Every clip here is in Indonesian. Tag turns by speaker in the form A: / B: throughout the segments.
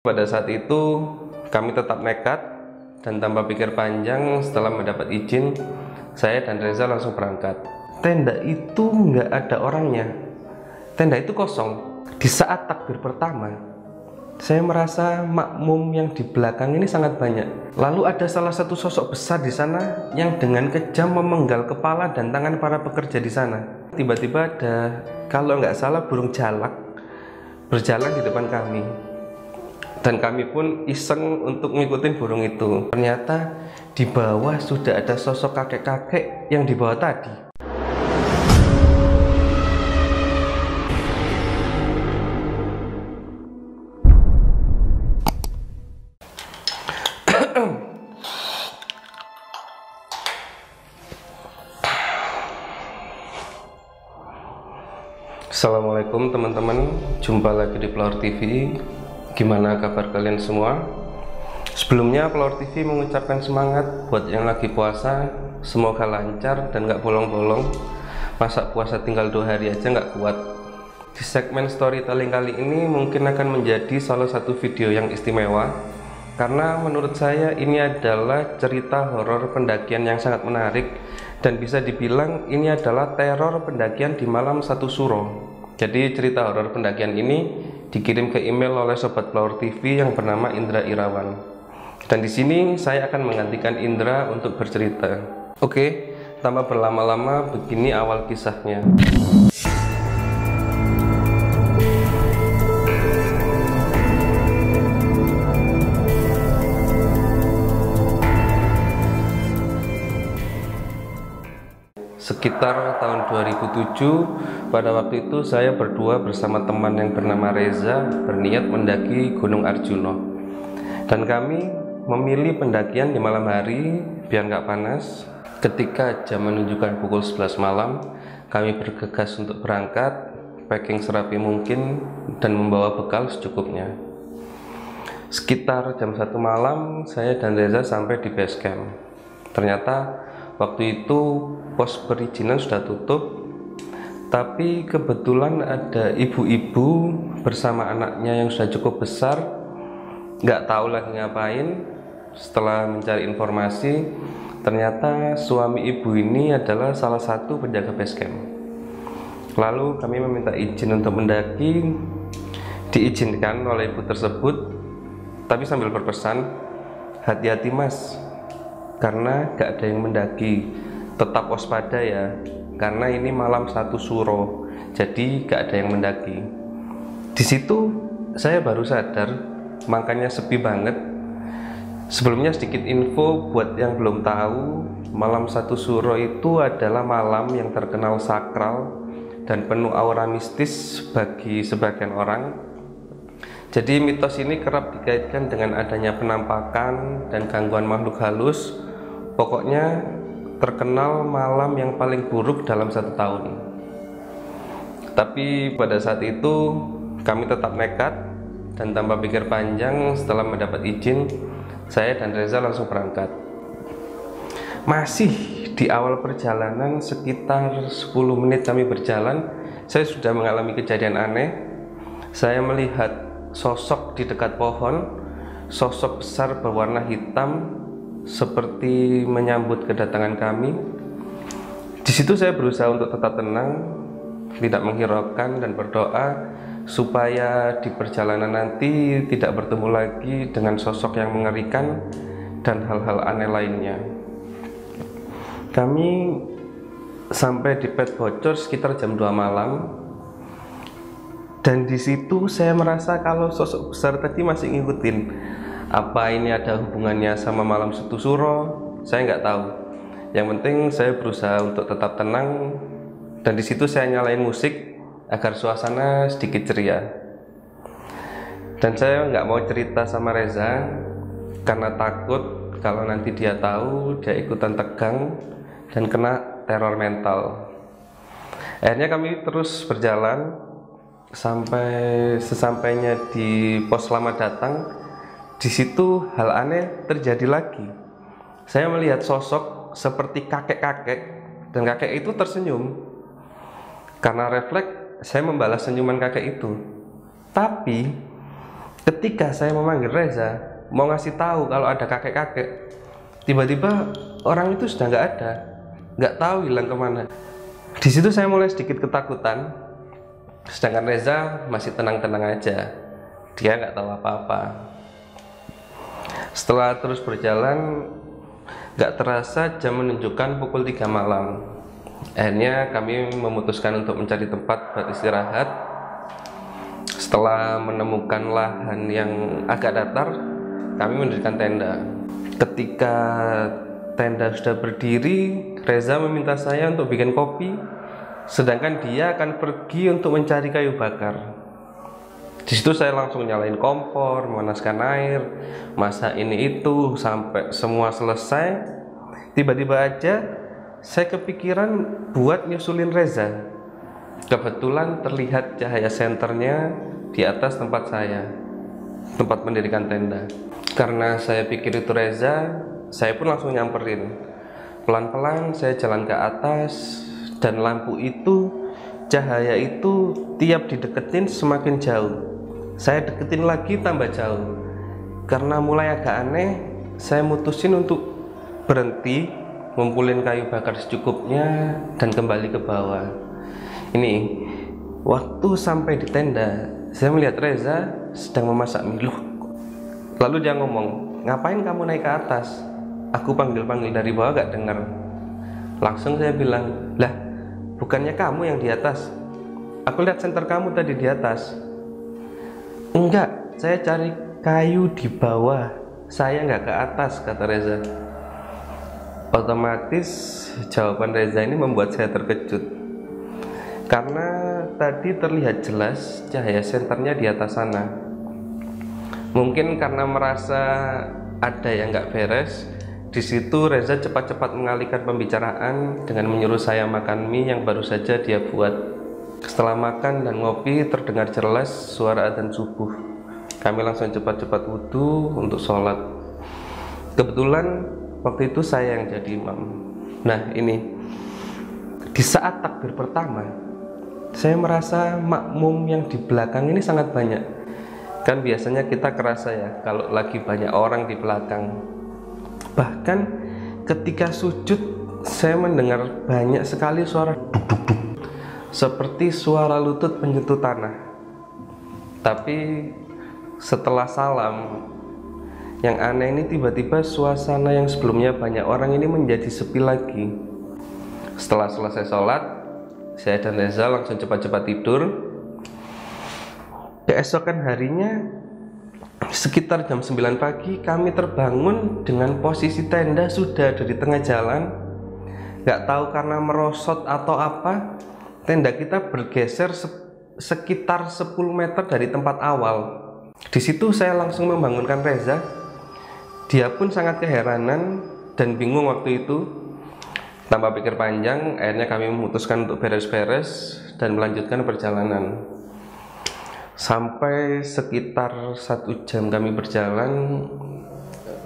A: Pada saat itu kami tetap nekat dan tanpa pikir panjang, setelah mendapat izin, saya dan Reza langsung berangkat. Tenda itu nggak ada orangnya, tenda itu kosong. Di saat takbir pertama, saya merasa makmum yang di belakang ini sangat banyak. Lalu ada salah satu sosok besar di sana yang dengan kejam memenggal kepala dan tangan para pekerja di sana. Tiba-tiba ada, kalau nggak salah, burung jalak berjalan di depan kami. Dan kami pun iseng untuk ngikutin burung itu. Ternyata di bawah sudah ada sosok kakek-kakek yang di bawah tadi. Assalamualaikum teman-teman, jumpa lagi di Flower TV. Gimana kabar kalian semua? Sebelumnya Flower TV mengucapkan semangat buat yang lagi puasa, semoga lancar dan gak bolong-bolong. Masa puasa tinggal 2 hari aja gak kuat. Di segmen storytelling kali ini mungkin akan menjadi salah satu video yang istimewa, karena menurut saya ini adalah cerita horor pendakian yang sangat menarik, dan bisa dibilang ini adalah teror pendakian di malam 1 Suro. Jadi cerita horor pendakian ini dikirim ke email oleh Sobat Flower TV yang bernama Indra Irawan. Dan di sini saya akan menggantikan Indra untuk bercerita. Oke, tanpa berlama-lama, begini awal kisahnya. Sekitar tahun 2007, pada waktu itu saya berdua bersama teman yang bernama Reza berniat mendaki Gunung Arjuno. Dan kami memilih pendakian di malam hari biar nggak panas. Ketika jam menunjukkan pukul 11 malam, kami bergegas untuk berangkat, packing serapi mungkin dan membawa bekal secukupnya. Sekitar jam 1 malam, saya dan Reza sampai di base camp. Ternyata waktu itu pos perizinan sudah tutup, tapi kebetulan ada ibu-ibu bersama anaknya yang sudah cukup besar, nggak tahu lagi ngapain. Setelah mencari informasi, ternyata suami ibu ini adalah salah satu penjaga base camp. Lalu kami meminta izin untuk mendaki, diizinkan oleh ibu tersebut, tapi sambil berpesan, hati-hati mas, karena gak ada yang mendaki, tetap waspada ya, karena ini malam 1 Suro, jadi gak ada yang mendaki. Di situ saya baru sadar, makanya sepi banget. Sebelumnya sedikit info buat yang belum tahu, malam 1 Suro itu adalah malam yang terkenal sakral dan penuh aura mistis bagi sebagian orang. Jadi mitos ini kerap dikaitkan dengan adanya penampakan dan gangguan makhluk halus. Pokoknya terkenal malam yang paling buruk dalam 1 tahun. Tapi pada saat itu kami tetap nekat dan tanpa pikir panjang, setelah mendapat izin, saya dan Reza langsung berangkat. Masih di awal perjalanan, sekitar 10 menit kami berjalan, saya sudah mengalami kejadian aneh. Saya melihat sosok di dekat pohon, sosok besar berwarna hitam seperti menyambut kedatangan kami. Di situ saya berusaha untuk tetap tenang, tidak menghiraukan, dan berdoa supaya di perjalanan nanti tidak bertemu lagi dengan sosok yang mengerikan dan hal-hal aneh lainnya. Kami sampai di Pet Bocor sekitar jam 2 malam, dan di situ saya merasa kalau sosok besar tadi masih ngikutin. Apa ini ada hubungannya sama malam 1 Suro? Saya nggak tahu. Yang penting saya berusaha untuk tetap tenang, dan di situ saya nyalain musik agar suasana sedikit ceria. Dan saya nggak mau cerita sama Reza karena takut kalau nanti dia tahu dia ikutan tegang dan kena teror mental. Akhirnya kami terus berjalan sampai sesampainya di pos selamat datang. Di situ hal aneh terjadi lagi. Saya melihat sosok seperti kakek-kakek, dan kakek itu tersenyum. Karena refleks, saya membalas senyuman kakek itu. Tapi Ketika saya memanggil Reza, mau ngasih tahu kalau ada kakek-kakek, tiba-tiba orang itu sudah nggak ada, nggak tahu hilang kemana. Di situ saya mulai sedikit ketakutan, sedangkan Reza masih tenang-tenang aja, dia nggak tahu apa-apa. Setelah terus berjalan, nggak terasa jam menunjukkan pukul 3 malam. Akhirnya kami memutuskan untuk mencari tempat buat istirahat. Setelah menemukan lahan yang agak datar, kami mendirikan tenda. Ketika tenda sudah berdiri, Reza meminta saya untuk bikin kopi, sedangkan dia akan pergi untuk mencari kayu bakar. Di situ saya langsung nyalain kompor, memanaskan air, masak ini itu sampai semua selesai. Tiba-tiba aja saya kepikiran buat nyusulin Reza. Kebetulan terlihat cahaya senternya di atas tempat saya, tempat mendirikan tenda. Karena saya pikir itu Reza, saya pun langsung nyamperin. Pelan-pelan saya jalan ke atas, dan lampu itu, cahaya itu tiap dideketin semakin jauh. Saya deketin lagi tambah jauh. Karena mulai agak aneh, saya mutusin untuk berhenti, ngumpulin kayu bakar secukupnya, dan kembali ke bawah. Ini waktu sampai di tenda, saya melihat Reza sedang memasak mie. Lalu dia ngomong, "Ngapain kamu naik ke atas? Aku panggil-panggil dari bawah gak dengar." Langsung saya bilang, "Lah, bukannya kamu yang di atas? Aku lihat senter kamu tadi di atas." "Enggak, saya cari kayu di bawah, saya nggak ke atas," kata Reza. Otomatis jawaban Reza ini membuat saya terkejut, karena tadi terlihat jelas cahaya senternya di atas sana. Mungkin karena merasa ada yang nggak beres, di situ Reza cepat-cepat mengalihkan pembicaraan dengan menyuruh saya makan mie yang baru saja dia buat. Setelah makan dan ngopi, terdengar jelas suara adzan subuh. Kami langsung cepat-cepat wudhu untuk sholat. Kebetulan waktu itu saya yang jadi imam. Nah ini, di saat takbir pertama, saya merasa makmum yang di belakang ini sangat banyak. Kan biasanya kita kerasa ya kalau lagi banyak orang di belakang. Bahkan ketika sujud, saya mendengar banyak sekali suara duk-duk-duk, seperti suara lutut menyentuh tanah. Tapi setelah salam, yang aneh ini tiba-tiba suasana yang sebelumnya banyak orang ini menjadi sepi lagi. Setelah selesai sholat, saya dan Reza langsung cepat-cepat tidur. Keesokan harinya, sekitar jam 9 pagi, kami terbangun dengan posisi tenda sudah ada di tengah jalan. Gak tahu karena merosot atau apa, tenda kita bergeser sekitar 10 meter dari tempat awal. Di situ saya langsung membangunkan Reza. Dia pun sangat keheranan dan bingung waktu itu. Tanpa pikir panjang, akhirnya kami memutuskan untuk beres-beres dan melanjutkan perjalanan. Sampai sekitar 1 jam kami berjalan,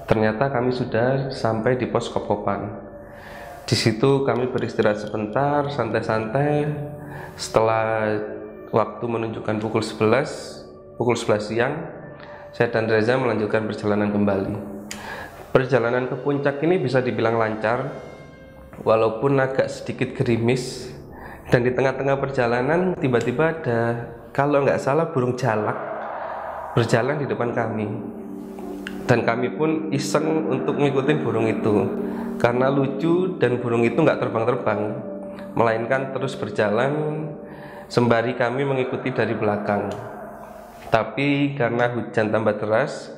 A: ternyata kami sudah sampai di pos Kopopan. Di situ kami beristirahat sebentar, santai-santai. Setelah waktu menunjukkan pukul 11 siang, saya dan Reza melanjutkan perjalanan kembali. Perjalanan ke puncak ini bisa dibilang lancar, walaupun agak sedikit gerimis. Dan di tengah-tengah perjalanan tiba-tiba ada, kalau nggak salah, burung jalak berjalan di depan kami. Dan kami pun iseng untuk ngikutin burung itu, karena lucu dan burung itu nggak terbang-terbang, melainkan terus berjalan sembari kami mengikuti dari belakang. Tapi karena hujan tambah deras,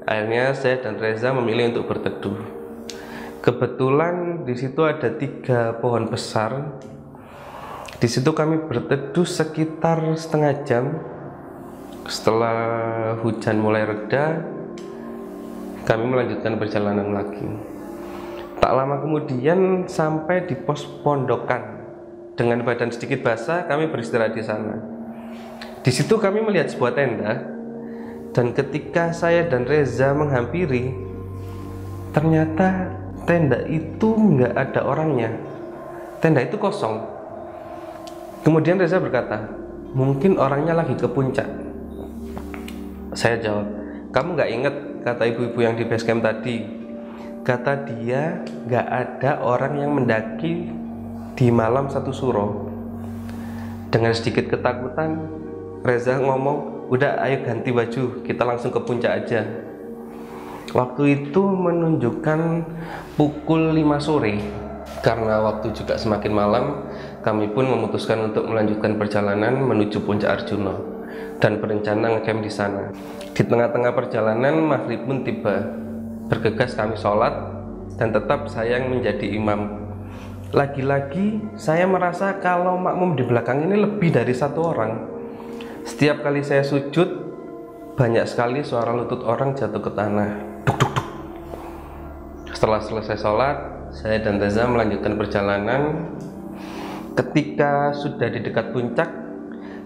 A: akhirnya saya dan Reza memilih untuk berteduh. Kebetulan di situ ada 3 pohon besar. Di situ kami berteduh sekitar setengah jam. Setelah hujan mulai reda, kami melanjutkan perjalanan lagi. Tak lama kemudian sampai di pos pondokan. Dengan badan sedikit basah, kami beristirahat di sana. Di situ kami melihat sebuah tenda, dan ketika saya dan Reza menghampiri, ternyata tenda itu nggak ada orangnya. Tenda itu kosong. Kemudian Reza berkata, "Mungkin orangnya lagi ke puncak." Saya jawab, kamu nggak inget kata ibu-ibu yang di base camp tadi? Kata dia, nggak ada orang yang mendaki di malam satu suro. Dengan sedikit ketakutan, Reza ngomong, udah ayo ganti baju, kita langsung ke puncak aja. Waktu itu menunjukkan pukul 5 sore. Karena waktu juga semakin malam, kami pun memutuskan untuk melanjutkan perjalanan menuju puncak Arjuno dan berencana ngecamp di sana. Di tengah-tengah perjalanan, maghrib pun tiba. Bergegas kami sholat dan tetap saya yang menjadi imam. Lagi-lagi saya merasa kalau makmum di belakang ini lebih dari satu orang. Setiap kali saya sujud, banyak sekali suara lutut orang jatuh ke tanah. Duk, duk, duk. Setelah selesai sholat, saya dan Reza melanjutkan perjalanan. Ketika sudah di dekat puncak,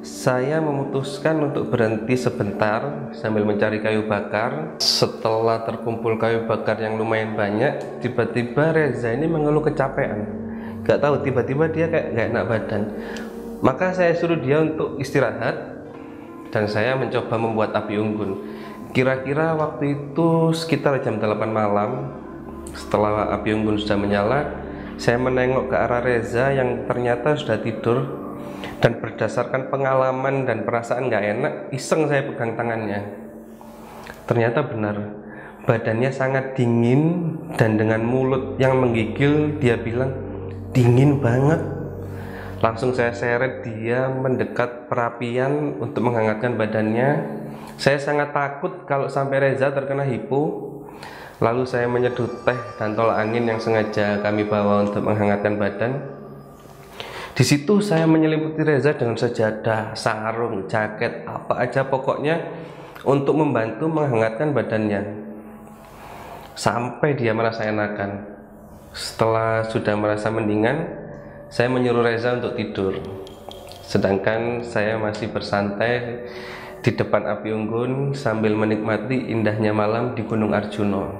A: saya memutuskan untuk berhenti sebentar sambil mencari kayu bakar. Setelah terkumpul kayu bakar yang lumayan banyak, tiba-tiba Reza ini mengeluh kecapean. Gak tahu, tiba-tiba dia kayak gak enak badan. Maka saya suruh dia untuk istirahat dan saya mencoba membuat api unggun. Kira-kira waktu itu sekitar jam 8 malam. Setelah api unggun sudah menyala, saya menengok ke arah Reza yang ternyata sudah tidur. Dan berdasarkan pengalaman dan perasaan gak enak, iseng saya pegang tangannya. Ternyata benar, badannya sangat dingin dan dengan mulut yang menggigil dia bilang, dingin banget. Langsung saya seret dia mendekat perapian untuk menghangatkan badannya. Saya sangat takut kalau sampai Reza terkena hipo. Lalu saya menyeduh teh dan tolak angin yang sengaja kami bawa untuk menghangatkan badan. Di situ saya menyelimuti Reza dengan sejadah, sarung, jaket, apa aja pokoknya untuk membantu menghangatkan badannya sampai dia merasa enakan. Setelah sudah merasa mendingan, saya menyuruh Reza untuk tidur. Sedangkan saya masih bersantai di depan api unggun sambil menikmati indahnya malam di Gunung Arjuno.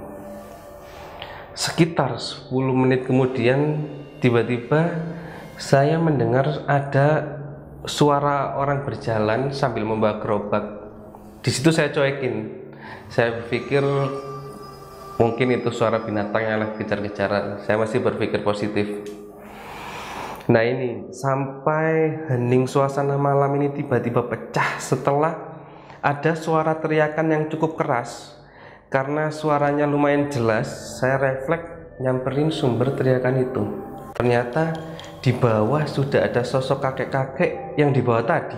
A: Sekitar 10 menit kemudian, tiba-tiba saya mendengar ada suara orang berjalan sambil membawa gerobak. Di situ saya cuekin. Saya berpikir mungkin itu suara binatang yang lagi kejar-kejaran. Saya masih berpikir positif. Nah ini, sampai hening suasana malam ini tiba-tiba pecah setelah ada suara teriakan yang cukup keras. Karena suaranya lumayan jelas, saya refleks nyamperin sumber teriakan itu. Ternyata di bawah sudah ada sosok kakek-kakek yang di bawah tadi.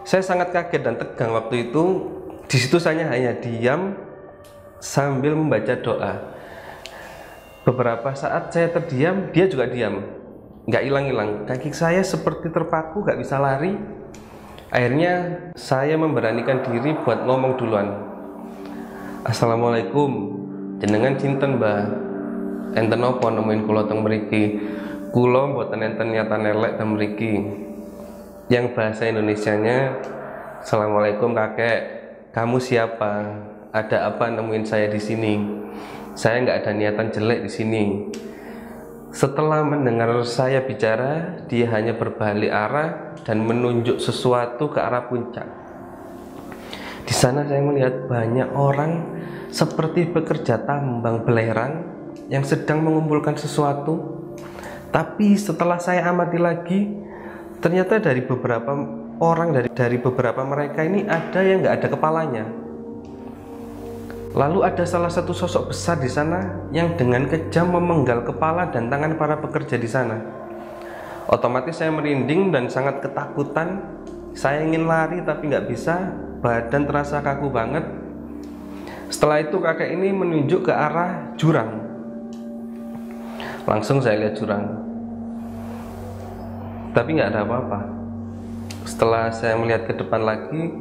A: Saya sangat kaget dan tegang waktu itu. Di situ saya hanya diam sambil membaca doa. Beberapa saat saya terdiam, dia juga diam, nggak hilang-hilang. Kaki saya seperti terpaku, nggak bisa lari. Akhirnya saya memberanikan diri buat ngomong duluan. Assalamualaikum, jenengan cinten mbah, enten apa nemuin kula teng mriki? Kula mboten enten niatan elek teng mriki. Yang bahasa Indonesianya, Assalamualaikum kakek, kamu siapa? Ada apa nemuin saya di sini? Saya nggak ada niatan jelek di sini. Setelah mendengar saya bicara, dia hanya berbalik arah dan menunjuk sesuatu ke arah puncak. Di sana saya melihat banyak orang seperti pekerja tambang belerang yang sedang mengumpulkan sesuatu. Tapi setelah saya amati lagi, ternyata dari beberapa orang, dari beberapa mereka ini ada yang nggak ada kepalanya. Lalu ada salah satu sosok besar di sana yang dengan kejam memenggal kepala dan tangan para pekerja di sana. Otomatis saya merinding dan sangat ketakutan. Saya ingin lari tapi nggak bisa, badan terasa kaku banget. Setelah itu kakek ini menunjuk ke arah jurang. Langsung saya lihat jurang, tapi nggak ada apa-apa. Setelah saya melihat ke depan lagi,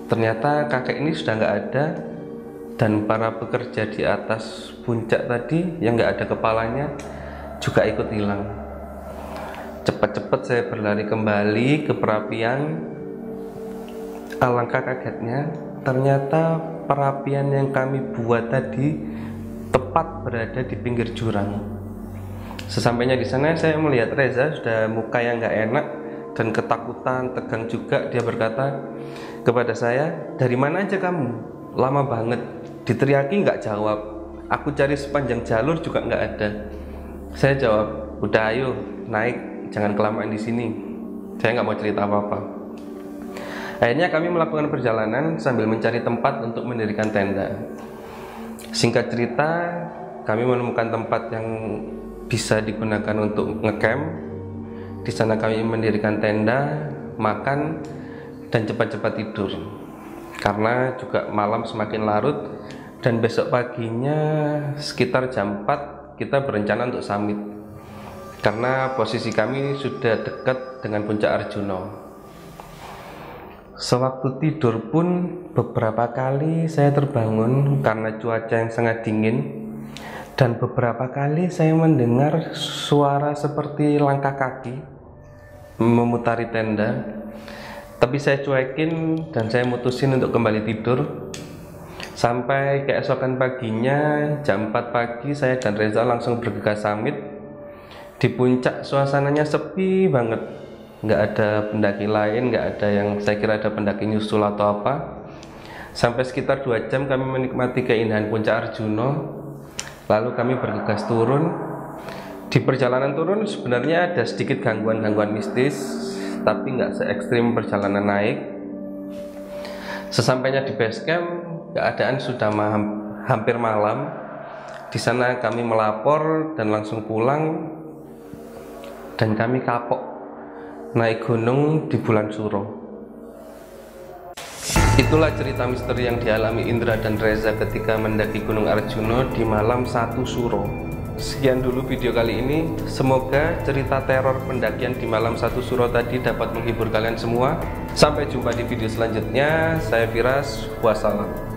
A: ternyata kakek ini sudah nggak ada. Dan para pekerja di atas puncak tadi yang nggak ada kepalanya juga ikut hilang. Cepat-cepat saya berlari kembali ke perapian. Alangkah kagetnya, ternyata perapian yang kami buat tadi tepat berada di pinggir jurang. Sesampainya di sana saya melihat Reza sudah muka yang nggak enak dan ketakutan, tegang juga. Dia berkata, kepada saya, "Dari mana aja kamu? Lama banget." Diteriaki nggak jawab. Aku cari sepanjang jalur juga nggak ada. Saya jawab, "Udah ayo naik, jangan kelamaan di sini." Saya nggak mau cerita apa-apa. Akhirnya kami melakukan perjalanan sambil mencari tempat untuk mendirikan tenda. Singkat cerita, kami menemukan tempat yang bisa digunakan untuk ngecamp. Di sana kami mendirikan tenda, makan, dan cepat-cepat tidur. Karena juga malam semakin larut dan besok paginya sekitar jam 4 kita berencana untuk summit. Karena posisi kami sudah dekat dengan puncak Arjuna. Sewaktu tidur pun beberapa kali saya terbangun karena cuaca yang sangat dingin, dan beberapa kali saya mendengar suara seperti langkah kaki memutari tenda. Tapi saya cuekin dan saya mutusin untuk kembali tidur. Sampai keesokan paginya jam 4 pagi saya dan Reza langsung bergegas summit. Di puncak suasananya sepi banget, nggak ada pendaki lain, nggak ada yang saya kira ada pendaki nyusul atau apa. Sampai sekitar 2 jam kami menikmati keindahan puncak Arjuna. Lalu kami bergegas turun. Di perjalanan turun sebenarnya ada sedikit gangguan-gangguan mistis, tapi nggak se ekstrim perjalanan naik. Sesampainya di base camp, keadaan sudah hampir malam. Di sana kami melapor dan langsung pulang, dan kami kapok naik gunung di bulan Suro. Itulah cerita misteri yang dialami Indra dan Reza ketika mendaki Gunung Arjuna di malam 1 Suro. Sekian dulu video kali ini. Semoga cerita teror pendakian di malam 1 Suro tadi dapat menghibur kalian semua. Sampai jumpa di video selanjutnya. Saya Firas, wassalam.